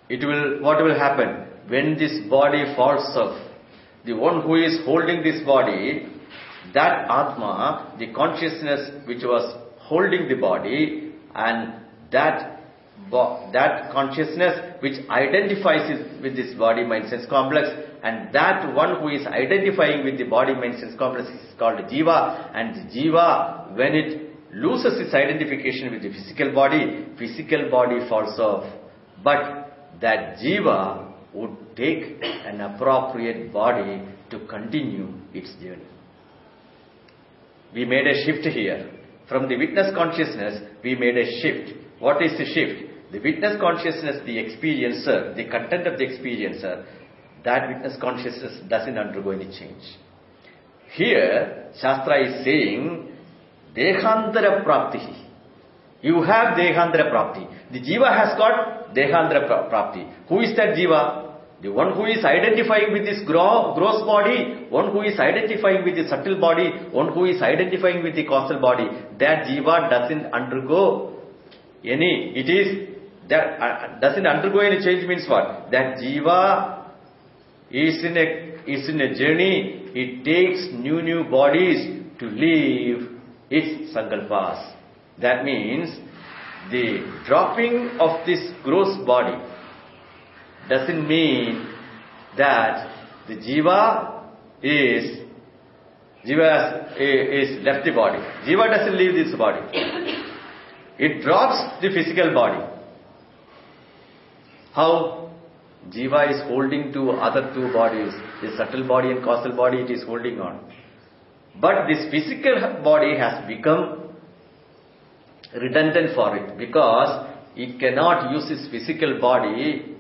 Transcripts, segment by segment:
what will happen? When this body falls off, the one who is holding this body, that Atma, the consciousness which was holding the body, and that consciousnness which identifies with this body mind sense complex, and that one who is identifying with the body mind sense complex is called Jiva, and the Jiva, when it loses its identification with the physical body falls off, but that Jiva would take an appropriate body to continue its journey. We made a shift here. From the witness consciousness, we made a shift. What is the shift? The witness consciousness, the experiencer, the content of the experiencer, that witness consciousness doesn't undergo any change. Here, Shastra is saying, Dehandara Prapti. You have Dehandara Prapti. The Jiva has got Dehandara Prapti. Who is that Jiva? The one who is identifying with this gross body, one who is identifying with the subtle body, one who is identifying with the causal body. That Jiva doesn't undergo any, doesn't undergo any change means what? That Jiva is in a journey. It takes new bodies to live its sankalpas. That means the dropping of this gross body doesn't mean that the Jiva is left the body. Jiva doesn't leave this body. It drops the physical body. How? Jiva is holding to other two bodies, the subtle body and causal body, it is holding on. But this physical body has become redundant for it, because it cannot use its physical body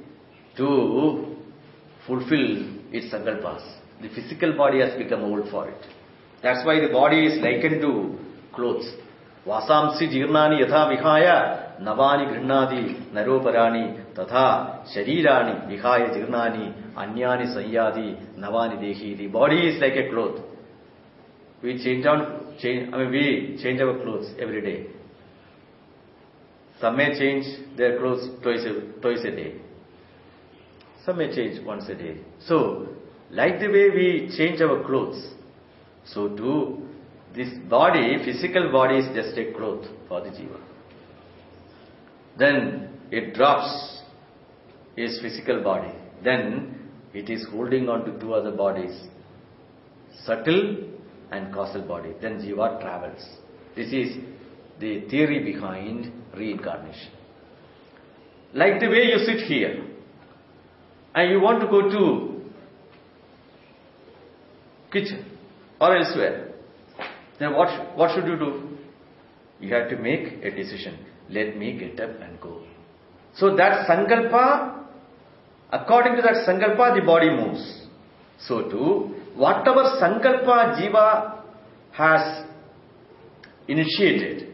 to fulfill its sankalpas. The physical body has become old for it. That's why the body is likened to clothes. Vasamsi jirnani yatha vihaya navani grihnadi naroparani tatha sharirani vihaya jirnani anyani sanyadi navani dehi. The body is like a cloth. We change our clothes every day. Some may change their clothes twice a day. Some may change once a day. So, like the way we change our clothes, so too, this body, physical body, is just a cloth for the Jiva. Then it drops its physical body. Then it is holding on to two other bodies, subtle and causal body. Then Jiva travels. This is the theory behind reincarnation. Like the way you sit here, and you want to go to kitchen or elsewhere, then what should you do? You have to make a decision. Let me get up and go. So that sankalpa, according to that sankalpa, the body moves. So too, whatever sankalpa Jiva has initiated,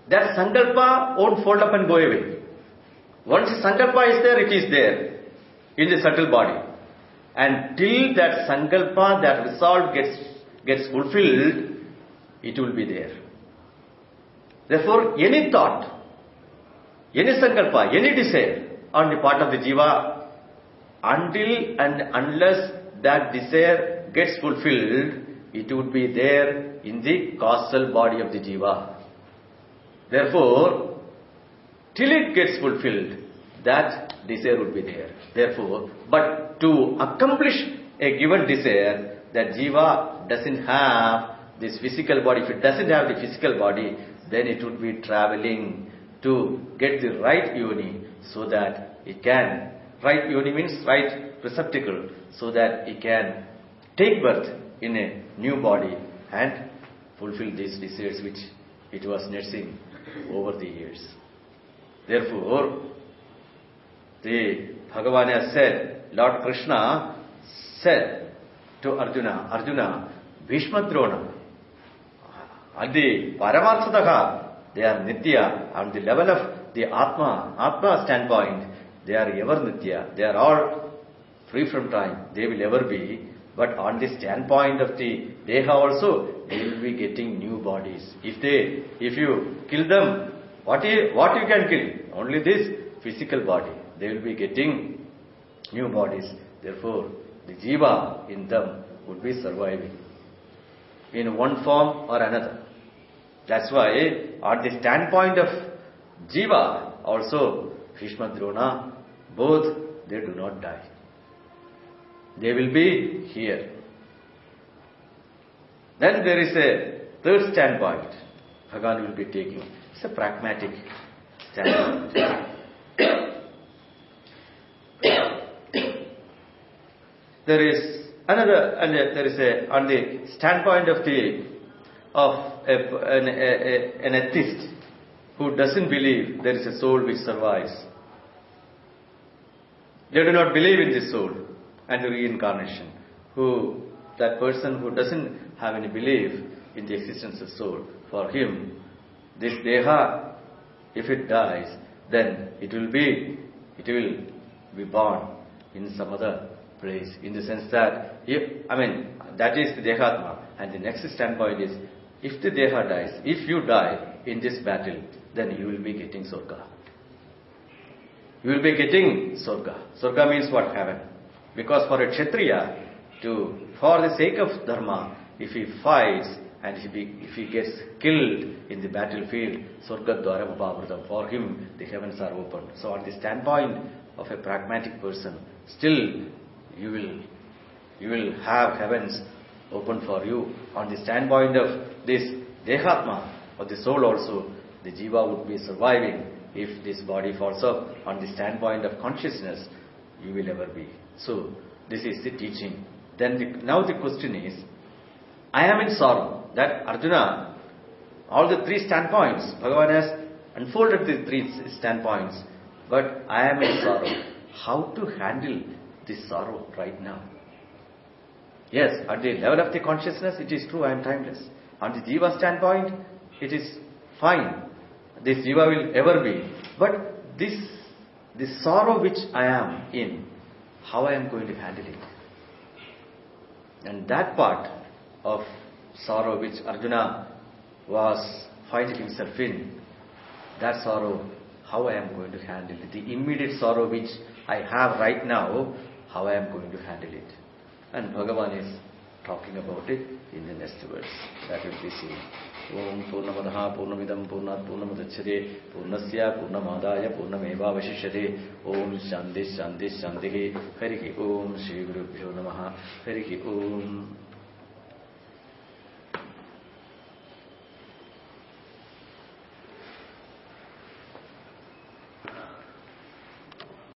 that sankalpa won't fold up and go away. Once the sankalpa is there, it is there in the subtle body. And till that sankalpa, that resolve gets fulfilled, it will be there. Therefore, any thought, any sankalpa, any desire on the part of the Jiva, until and unless that desire gets fulfilled, it would be there in the causal body of the Jiva. Therefore, till it gets fulfilled, that desire would be there. Therefore, but to accomplish a given desire, that Jiva doesn't have this physical body. If it doesn't have the physical body, then it would be traveling to get the right yoni, so that it can, right yoni means right receptacle, so that it can take birth in a new body and fulfill these desires which it was nursing over the years. Therefore, the Bhagavan has said, Lord Krishna said to Arjuna, Bhishma Drona, at the Paramarthadaha, they are Nitya. On the level of the Atma standpoint, they are ever Nitya. They are all free from time. They will ever be. But on the standpoint of the Deha also, they will be getting new bodies. If you kill them, what you can kill? Only this physical body. they will be getting new bodies. Therefore, the jiva in them would be surviving in one form or another. That's why, at the standpoint of jiva, also Bhishma, Drona, both they do not die. They will be here. Then there is a third standpoint Bhagavan will be taking. It's a pragmatic standpoint. There is another, and there is a, on the standpoint of an atheist who doesn't believe there is a soul which survives. They do not believe in this soul and reincarnation. That person who doesn't have any belief in the existence of soul, for him, this deha, if it dies, then it will be born in some other place. In the sense that, that is the dehatma. And the next standpoint is, if the deha dies, if you die in this battle, then you will be getting Sorga. You will be getting Sorga. Sorga means what? Heaven. Because for a Kshatriya, for the sake of Dharma, if he fights and if he gets killed in the battlefield, Sorga Dwaram Upavrutam, for him the heavens are open. So on the standpoint of a pragmatic person, still you will have heavens open for you. On the standpoint of this Dehatma, or the soul also, the Jiva would be surviving if this body falls up. On the standpoint of consciousness, you will never be. So this is the teaching. Then now the question is, I am in sorrow. That Arjuna, all the three standpoints, Bhagavan has unfolded the three standpoints, but I am in sorrow. How to handle this sorrow right now? Yes, at the level of the consciousness, it is true, I am timeless. On the Jiva standpoint, it is fine. This Jiva will ever be. But this sorrow which I am in, how I am going to handle it? And that part of sorrow which Arjuna was finding himself in, that sorrow, how I am going to handle it? The immediate sorrow which I have right now, how I am going to handle it? And Bhagavan is talking about it in the next verse. That will be seen. Om Purnamadaha Purnamidam Purnat Purnamudachyate Purnasya Purnamadaya Purnamevavashishyate Om Shanti Shanti Shanti Harihi Om Shri Gurubhyo Namaha Harihi Om.